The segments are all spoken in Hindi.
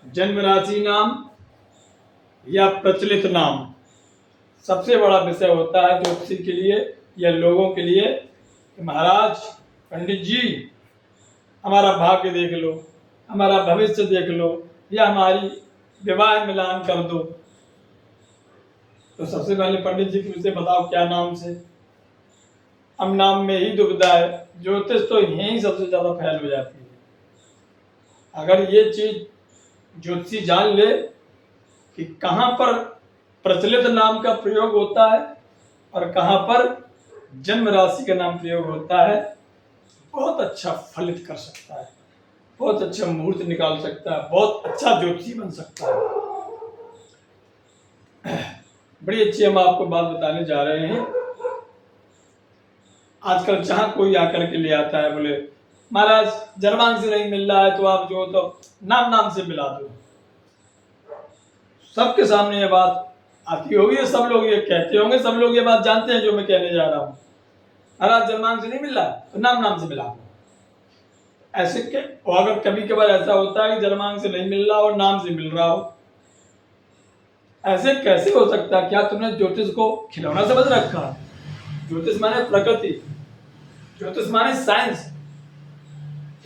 जन्म राशि नाम या प्रचलित नाम सबसे बड़ा विषय होता है ज्योतिषी के लिए या लोगों के लिए कि महाराज पंडित जी हमारा भाग्य देख लो, हमारा भविष्य देख लो या हमारी विवाह मिलान कर दो। तो सबसे पहले पंडित जी मुझसे बताओ क्या नाम से। अब नाम में ही दुविधा है, ज्योतिष तो यहीं सबसे ज्यादा फैल हो जाती है। अगर ये चीज ज्योतिषी जान ले कि कहाँ पर प्रचलित नाम का प्रयोग होता है और कहाँ पर जन्म राशि का नाम प्रयोग होता है, बहुत अच्छा फलित कर सकता है, बहुत अच्छा मुहूर्त निकाल सकता है, बहुत अच्छा ज्योतिषी बन सकता है। बड़ी अच्छी हम आपको बात बताने जा रहे हैं। आजकल जहां कोई आकर के ले आता है, बोले महाराज जन्मांक से नहीं मिल रहा है तो आप जो तो नाम से मिला दो। सबके सामने ये बात आती होगी, सब लोग ये कहते होंगे, सब लोग ये बात जानते हैं जो मैं कहने जा रहा हूँ। महाराज जन्मांक से नहीं मिल रहा तो नाम से मिला दो। ऐसे के अगर कभी कभार ऐसा होता है कि जन्मांक से नहीं मिल रहा और नाम से मिल रहा हो, ऐसे कैसे हो सकता है? क्या तुमने ज्योतिष को खिलौना समझ रखा? ज्योतिष माने प्रकृति, ज्योतिष माने साइंस।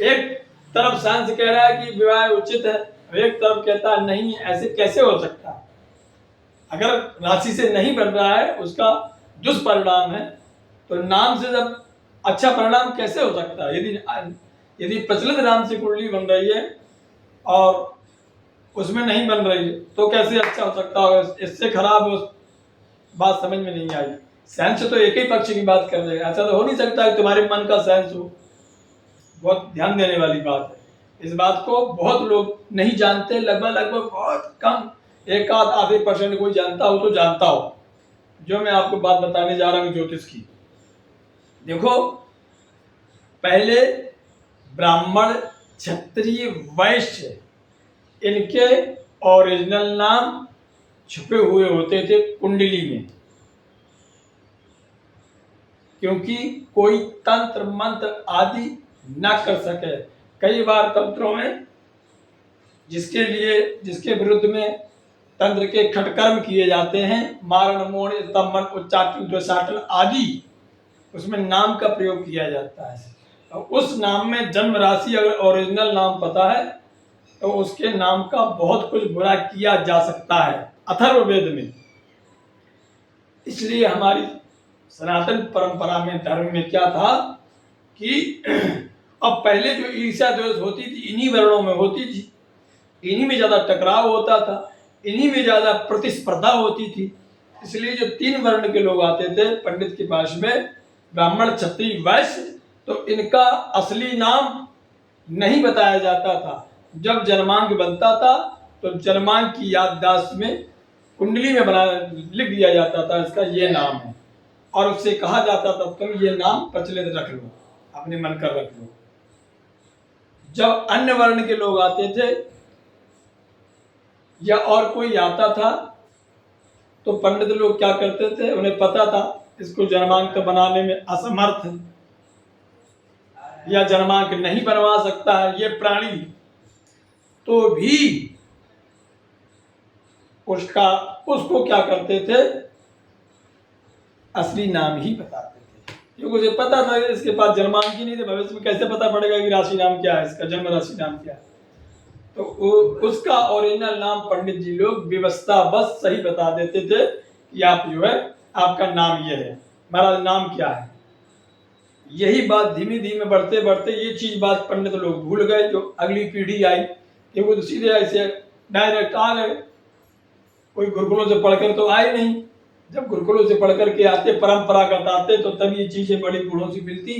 एक तरफ साइंस कह रहा है कि विवाह उचित है, एक तरफ कहता है नहीं। ऐसे कैसे हो सकता है? अगर राशि से नहीं बन रहा है उसका दुष्परिणाम है, तो नाम से जब अच्छा परिणाम कैसे हो सकता है? यदि प्रचलित नाम से कुंडली बन रही है और उसमें नहीं बन रही है तो कैसे अच्छा हो सकता होगा? इससे खराब बात समझ में नहीं आई। साइंस तो एक ही पक्ष की बात कर रहे हैं, ऐसा तो हो नहीं सकता कि तुम्हारे मन का साइंस हो। बहुत ध्यान देने वाली बात है। इस बात को बहुत लोग नहीं जानते, लगभग बहुत कम, एक आधे % कोई जानता हो तो जानता हो जो मैं आपको बात बताने जा रहा हूँ ज्योतिष की। देखो, पहले ब्राह्मण, क्षत्रिय, वैश्य, इनके ओरिजिनल नाम छुपे हुए होते थे कुंडली में, क्योंकि कोई तंत्र मंत्र आदि न कर सके। कई बार तंत्रों में जिसके विरुद्ध में तंत्र के खटकर्म किए जाते हैं, मारण, मोहन, स्तंभन, उच्चाटन, द्वेषाटन आदि, उसमें नाम का प्रयोग किया जाता है। और उस नाम में जन्म राशि अगर ओरिजिनल नाम पता है तो उसके नाम का बहुत कुछ बुरा किया जा सकता है अथर्ववेद में। इसलिए हमारी सनातन परंपरा में, धर्म में क्या था कि अब पहले जो ईर्ष्या द्वेष होती थी इन्हीं वर्णों में होती थी, इन्हीं में ज्यादा टकराव होता था, इन्हीं में ज्यादा प्रतिस्पर्धा होती थी। इसलिए जो 3 वर्ण के लोग आते थे पंडित के पास में, ब्राह्मण, क्षत्रिय, वैश्य, तो इनका असली नाम नहीं बताया जाता था। जब जन्मांक बनता था तो जन्मांक की याददाश्त में कुंडली में बना लिख दिया जाता था इसका ये नाम है, और उससे कहा जाता था तुम ये नाम प्रचलित रख लो, अपने मन कर रख लो। जब अन्य वर्ण के लोग आते थे या और कोई आता था तो पंडित लोग क्या करते थे, उन्हें पता था इसको जन्मांक बनाने में असमर्थ है या जन्मांक नहीं बनवा सकता है ये प्राणी, तो भी उसको क्या करते थे, असली नाम ही बताते थे, क्योंकि उसे पता था कि इसके पास जन्मांक ही नहीं थे, भविष्य में कैसे पता पड़ेगा कि राशि नाम क्या है, इसका जन्म राशि नाम क्या है। तो उसका ओरिजिनल नाम पंडित जी लोग व्यवस्था बस सही बता देते थे कि आप जो है आपका नाम ये है, महाराज नाम क्या है। यही बात धीमे धीमे बढ़ते बढ़ते ये चीज बात पंडित लोग भूल गए। जो अगली पीढ़ी आई कि वो तो सीधे ऐसे डायरेक्ट आ गए, कोई गुरुकुलों से पढ़कर तो आए नहीं। जब गुरुकुलों से पढ़कर के आते, परंपरागत आते, तो तब ये चीजें बड़ी बूढ़ों से मिलती।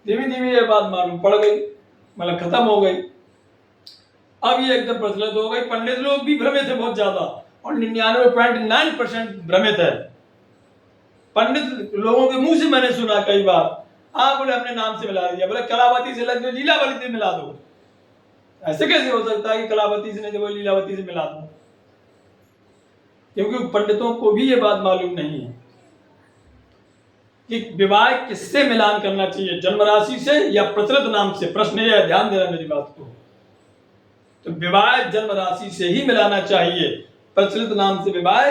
धीमे धीमे ये बात मालूम पड़ गई, मतलब खत्म हो गई। अब ये एकदम प्रचलित हो गई। पंडित लोग भी भ्रमित है बहुत ज्यादा, और 99.9% भ्रमित है। पंडित लोगों के मुंह से मैंने सुना कई बार, हाँ बोले हमने नाम से मिला दिया, बोले कलावती से लग लीलावती से मिला दो। ऐसे कैसे हो सकता है कि कलावती से नहीं तो लीलावती से मिला दो? क्योंकि पंडितों को भी ये बात मालूम नहीं है कि विवाह किससे मिलान करना चाहिए, जन्म राशि से या प्रचलित नाम से। प्रश्न ये है, ध्यान देना मेरी बात को। तो विवाह जन्म राशि से ही मिलाना चाहिए, प्रचलित नाम से विवाह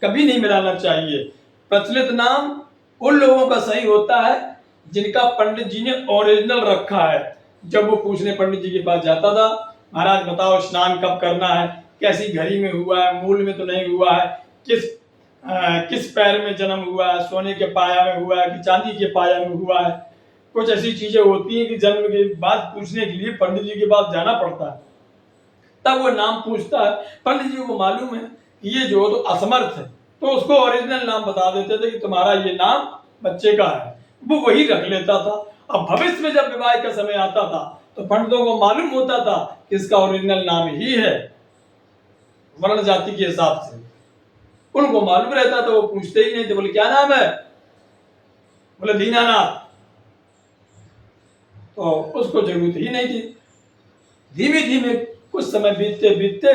कभी नहीं मिलाना चाहिए। प्रचलित नाम उन लोगों का सही होता है जिनका पंडित जी ने ओरिजिनल रखा है। जब वो पूछने पंडित जी के पास जाता था, महाराज बताओ स्नान कब करना है, कैसी घड़ी में हुआ है, मूल में तो नहीं हुआ है, किस पैर में जन्म हुआ है, सोने के पाया में हुआ है कि चांदी के पाया में हुआ है। कुछ ऐसी चीजें होती हैं कि जन्म के बाद पूछने के लिए पंडित जी के पास जाना पड़ता है, तब वो नाम पूछता है। पंडित जी को मालूम है कि ये जो तो असमर्थ है, तो उसको ओरिजिनल नाम बता देते थे कि तुम्हारा ये नाम बच्चे का है, वो वही रख लेता था। अब भविष्य में जब विवाह का समय आता था तो पंडितों को मालूम होता था कि इसका ओरिजिनल नाम ही है, वर्ण जाति के हिसाब से उनको मालूम रहता था, वो पूछते ही नहीं थे। बोले क्या नाम है, बोले दीनानाथ, तो उसको जरूरत ही नहीं थी। धीमे धीमे कुछ समय बीतते बीतते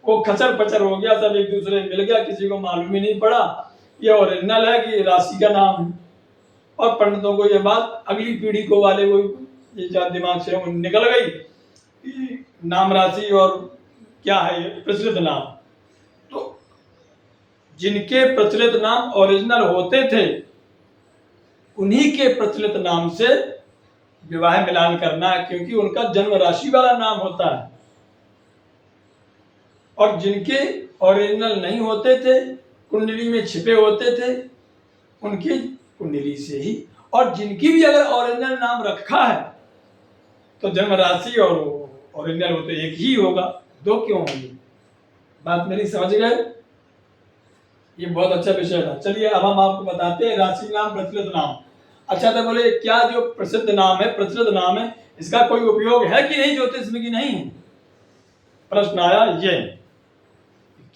वो खचर पचर हो गया, सब एक दूसरे मिल गया, किसी को मालूम ही नहीं पड़ा ये ओरिजिनल है कि राशि का नाम है। और पंडितों को ये बात अगली पीढ़ी को वाले वो ये दिमाग से निकल गई कि नाम राशि और क्या है ये प्रचलित नाम। तो जिनके प्रचलित नाम ओरिजिनल होते थे उन्हीं के प्रचलित नाम से विवाह मिलान करना है, क्योंकि उनका जन्म राशि वाला नाम होता है। और जिनके ओरिजिनल नहीं होते थे, कुंडली में छिपे होते थे, उनकी कुंडली से ही। और जिनकी भी अगर ओरिजिनल नाम रखा है तो जन्म राशि और ओरिजिनल हो तो एक ही होगा, दो क्यों होंगे। बात मेरी समझ गए, ये बहुत अच्छा विषय था। चलिए अब हम आपको बताते हैं राशि नाम प्रचलित नाम। अच्छा तो बोले क्या जो प्रसिद्ध नाम है, प्रचलित नाम है, इसका कोई उपयोग है कि नहीं ज्योतिष में कि नहीं है, प्रश्न आया ये।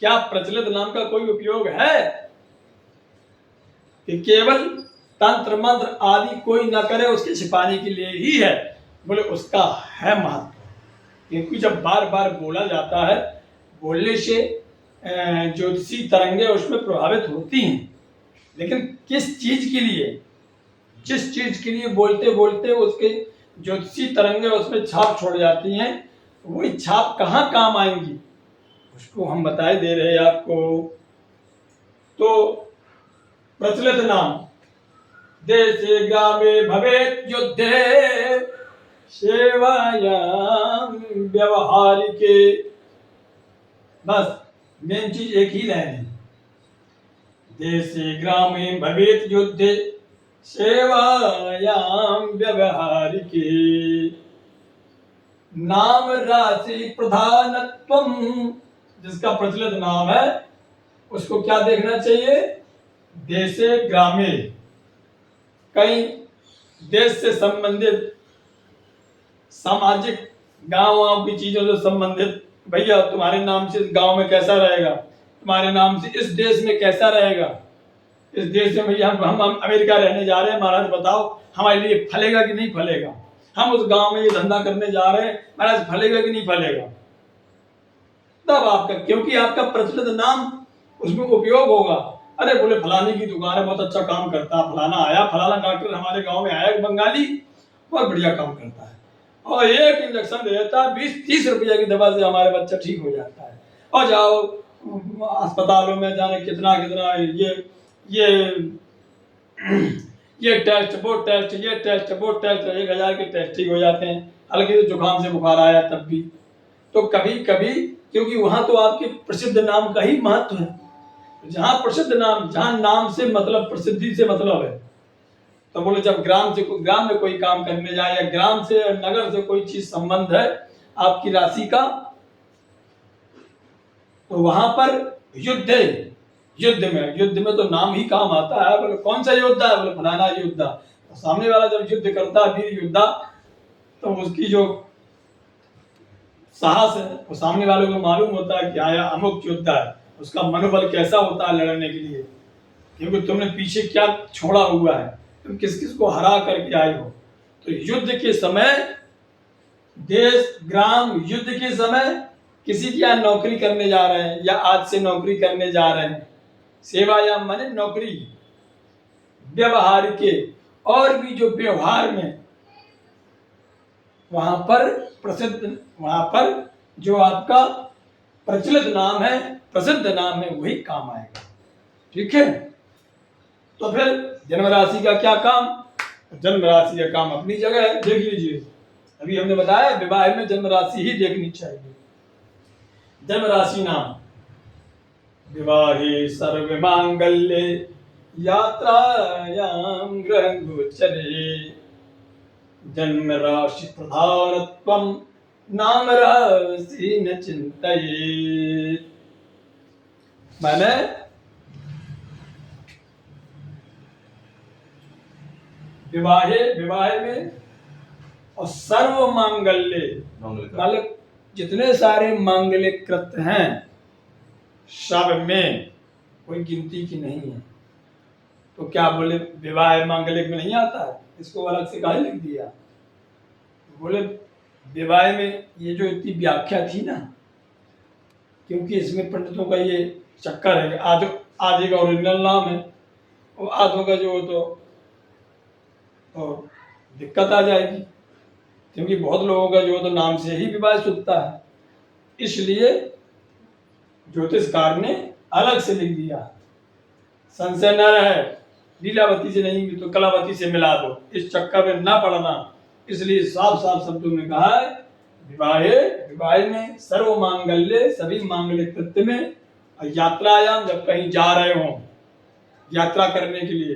क्या प्रचलित नाम का कोई उपयोग है कि केवल तंत्र मंत्र आदि कोई न करे उसके छिपाने के लिए ही है। बोले उसका है महत्व, क्योंकि जब बार बार बोला जाता है, बोलने से ज्योतिषी तरंगे उसमें प्रभावित होती हैं, लेकिन किस चीज के लिए, जिस चीज के लिए बोलते बोलते उसके ज्योतिषी तरंगे उसमें छाप छोड़ जाती हैं, वही छाप कहाँ काम आएंगी उसको हम बताए दे रहे हैं आपको। तो प्रचलित नाम देशे ग्रामे भवेत् युद्धे सेवायां व्यवहारिके, बस मेन चीज एक ही लाइन है, देशे ग्रामे भवेत् युद्धे सेवायां व्यवहारिके नाम राशि प्रधानत्वम। जिसका प्रचलित नाम है उसको क्या देखना चाहिए, देशे ग्रामे, कई देश से संबंधित सामाजिक गांव की चीजों से संबंधित, भैया तुम्हारे नाम से गांव में कैसा रहेगा, तुम्हारे नाम से इस देश में कैसा रहेगा, इस देश में भैया हम अमेरिका रहने जा रहे हैं, महाराज बताओ हमारे लिए फलेगा कि नहीं फलेगा, हम उस गांव में ये धंधा करने जा रहे हैं, महाराज फलेगा कि नहीं फलेगा। तब आपका, क्योंकि आपका प्रचलित नाम उसमें उपयोग होगा। अरे बोले फलाने की दुकान है, बहुत अच्छा काम करता है, फलाना आया, फलाना डॉक्टर हमारे गांव में आया, बंगाली, बहुत बढ़िया काम करता है, और एक इंजेक्शन दे देता है, 20-30 रुपया की दवा से हमारे बच्चा ठीक हो जाता है। और जाओ अस्पतालों में जाने कितना कितना ये टेस्ट वो टेस्ट, ये टेस्ट वो टेस्ट, 1000 के टेस्ट ठीक हो जाते हैं, हल्के से जुकाम से बुखार आया तब भी। तो कभी कभी, क्योंकि वहां तो आपके प्रसिद्ध नाम का ही महत्व है, जहां प्रसिद्ध नाम, जहां नाम से मतलब प्रसिद्धि से मतलब है, तो बोले जब ग्राम में कोई काम करने जाए या ग्राम से नगर से कोई चीज संबंध है आपकी राशि का, तो वहां पर युद्ध में तो नाम ही काम आता है। बोले कौन सा योद्धा है, बोले फलाना योद्धा। तो सामने वाला जब युद्ध करता है वीर योद्धा, तो उसकी जो साहस है वो सामने वालों को मालूम होता है कि आया अमुक योद्धा है, उसका मनोबल कैसा होता है लड़ने के लिए, क्योंकि तुमने पीछे क्या छोड़ा हुआ है, तुम किस किस को हरा करके आए हो। तो युद्ध के समय, देश ग्राम युद्ध के समय किसी की यहाँ नौकरी करने जा रहे हैं या आज से नौकरी करने जा रहे हैं, सेवा या माने नौकरी, व्यवहार के और भी जो व्यवहार में वहां पर प्रसिद्ध, वहां पर जो आपका प्रचलित नाम है, प्रसिद्ध नाम है, वही काम आएगा। ठीक है, तो फिर जन्म राशि का क्या काम? जन्म राशि का काम अपनी जगह है, देख लीजिए। अभी हमने बताया विवाह में जन्म राशि ही देखनी चाहिए। जन्म राशि नाम विवाहे सर्व मांगल्ये यात्रायां ग्रह गोचरे जन्म राशि प्रधानत्वं नाम राशि न चिंतयेत्। माने विवाहे में और सर्व मांगल्य मतलब जितने सारे मांगलिक कृत्य हैं सब में कोई गिनती की नहीं है। तो क्या बोले विवाह मांगलिक में नहीं आता है, इसको अलग से काहे लिख दिया? बोले विवाह में ये जो इतनी व्याख्या थी ना, क्योंकि इसमें पंडितों का ये चक्कर है कि आधे का ओरिजिनल नाम है और आधों का जो तो दिक्कत आ जाएगी, क्योंकि बहुत लोगों का जो तो नाम से ही विवाह सुनता है। इसलिए ज्योतिषकार ने अलग से लिख दिया, संशय न रहे, लीलावती से नहीं तो कलावती से मिला दो, इस चक्कर में ना पड़ना। इसलिए साफ साफ शब्दों में कहा है विवाह में सर्व मांगल्य, सभी मांगलिक कृत्य में, और यात्रायाम जब कहीं जा रहे हो यात्रा करने के लिए,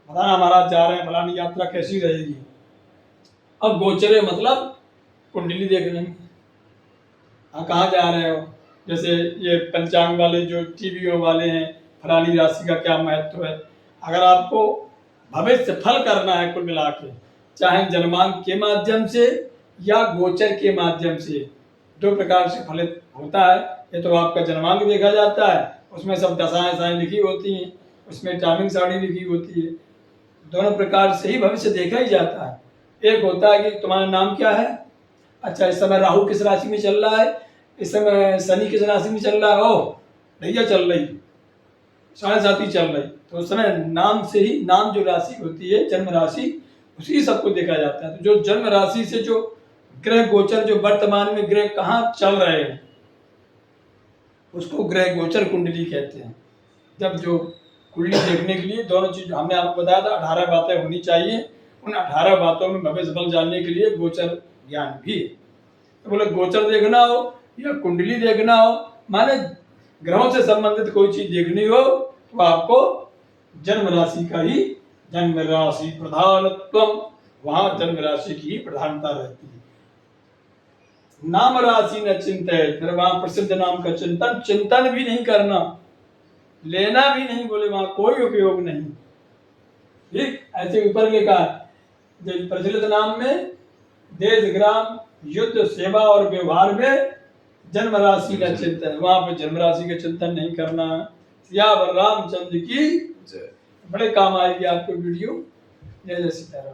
बताना महाराज जा रहे हैं फलानी यात्रा कैसी रहेगी। अब गोचरे मतलब कुंडली देखने में, हाँ कहाँ जा रहे हो, जैसे ये पंचांग वाले जो टीवीओ वाले हैं, फलानी राशि का क्या महत्व है। अगर आपको भविष्य फल करना है कुल मिला के, चाहे जन्मांक के माध्यम से या गोचर के माध्यम से, दो प्रकार से फलित होता है। ये तो आपका जन्मांक देखा जाता है, उसमें सब दशाएं लिखी होती हैं, उसमें टाइमिंग सारणी लिखी होती है, दोनों प्रकार से ही भविष्य देखा ही जाता है। एक होता है कि तुम्हारा नाम क्या है, अच्छा इस समय राहु किस राशि में चल रहा है, इस समय शनि किस राशि में चल रहा है, ओ भैया चल रही 7.5 चल रही, तो उस समय नाम से ही, नाम जो राशि होती है जन्म राशि, उसी सबको देखा जाता है। तो जो जन्म राशि से जो ग्रह गोचर, जो वर्तमान में ग्रह कहाँ चल रहे हैं, उसको ग्रह गोचर कुंडली कहते हैं। जब जो कुंडली देखने के लिए दोनों चीज हमने आपको बताया था, 18 बातें होनी चाहिए। उन 18 बातों में भविष्य फल जानने के लिए गोचर ज्ञान भी है। तो बोले गोचर देखना हो या कुंडली देखना हो, माने ग्रहों से संबंधित कोई चीज देखनी हो, तो आपको जन्म राशि का ही, जन्म राशि प्रधानत्वम, वहां जन्म राशि की ही प्रधानता रहती है। नाम राशि न चिंतित, फिर वहां प्रसिद्ध नाम का चिंतन भी नहीं करना, लेना भी नहीं, बोले वहां कोई उपयोग नहीं। ठीक, ऐसे ऊपर लिखा है प्रचलित नाम में देश ग्राम युद्ध सेवा और व्यवहार में जन्म राशि का चिंतन, वहां पर जन्म राशि का चिंतन नहीं करना। सियावर रामचंद्र की, बड़े काम आएगी आपको वीडियो। जय जय सीताराम।